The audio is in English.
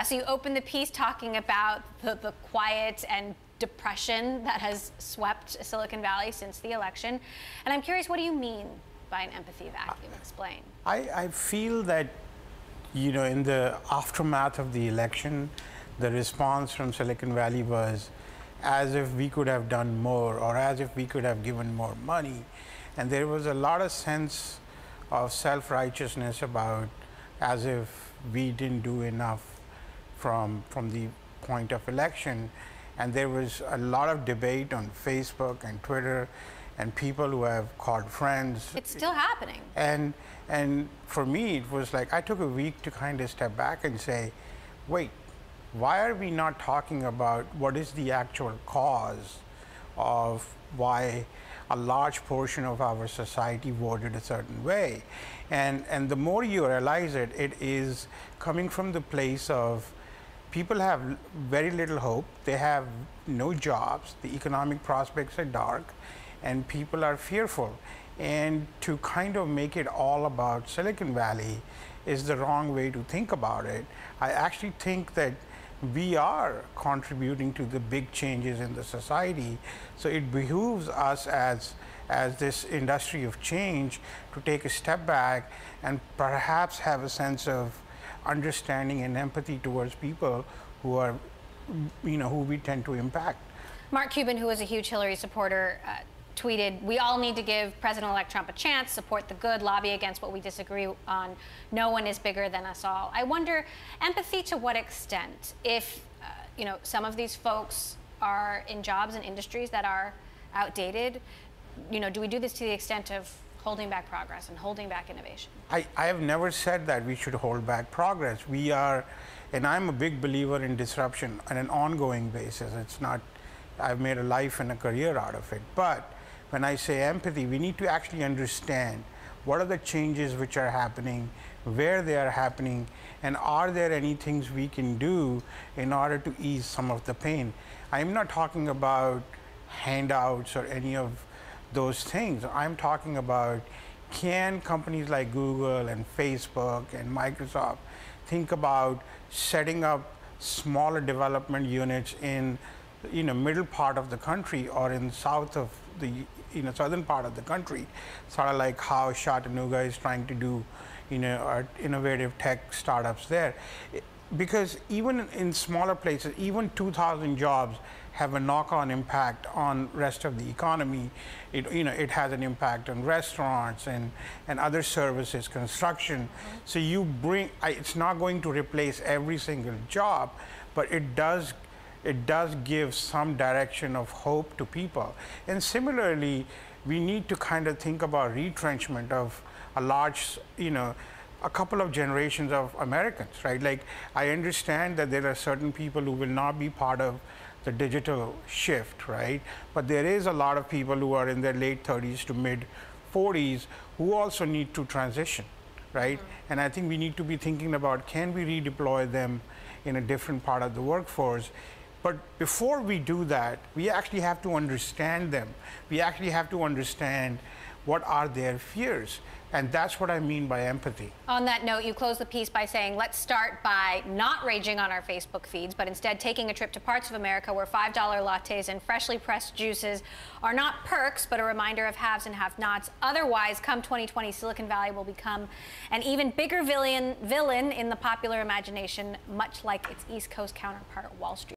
So you opened the piece talking about the quiet and depression that has swept Silicon Valley since the election. And I'm curious, what do you mean by an empathy vacuum? Explain. I feel that, you know, in the aftermath of the election, the response from Silicon Valley was as if we could have done more, or as if we could have given more money. And there was a lot of sense of self-righteousness about as if we didn't do enough from the point of election. And there was a lot of debate on Facebook and Twitter, and people who have called friends. It's still happening. And for me, it was like I took a week to kind of step back and say, wait, why are we not talking about what is the actual cause of why a large portion of our society voted a certain way? And the more you realize it, it is coming from the place of people have very little hope, they have no jobs, the economic prospects are dark, and people are fearful. And to kind of make it all about Silicon Valley is the wrong way to think about it. I actually think that we are contributing to the big changes in the society, so it behooves us as this industry of change to take a step back and perhaps have a sense of understanding and empathy towards people who are, you know, who we tend to impact. Mark Cuban, who is a huge Hillary supporter, tweeted, "We all need to give President-elect Trump a chance, support the good, lobby against what we disagree on. No one is bigger than us all." I wonder, empathy to what extent? If, you know, some of these folks are in jobs and industries that are outdated, you know, do we do this to the extent of holding back progress and holding back innovation? I have never said that we should hold back progress. We are, and I'm a big believer in disruption on an ongoing basis. It's not, I've made a life and a career out of it. But when I say empathy, we need to actually understand what are the changes which are happening, where they are happening, and are there any things we can do in order to ease some of the pain. I'm not talking about handouts or any of those things. I'm talking about, can companies like Google and Facebook and Microsoft think about setting up smaller development units in, you know, middle part of the country or in south of the, you know, southern part of the country, sort of like how Chattanooga is trying to do, you know, innovative tech startups there. Because even in smaller places, even 2,000 jobs have a knock-on impact on rest of the economy. It, you know, it has an impact on restaurants and other services, construction. So you bring, it's not going to replace every single job, but it does give some direction of hope to people. And similarly, we need to kind of think about retrenchment of a large, you know, a couple of generations of Americans, right? Like, I understand that there are certain people who will not be part of the digital shift, right? But there is a lot of people who are in their late 30s to mid 40s who also need to transition, right? And I think we need to be thinking about, can we redeploy them in a different part of the workforce? But before we do that, we actually have to understand them. We actually have to understand what are their fears. And that's what I mean by empathy. On that note, you close the piece by saying, let's start by not raging on our Facebook feeds, but instead taking a trip to parts of America where $5 lattes and freshly pressed juices are not perks, but a reminder of haves and have-nots. Otherwise, come 2020, Silicon Valley will become an even bigger villain in the popular imagination, much like its East Coast counterpart, Wall Street.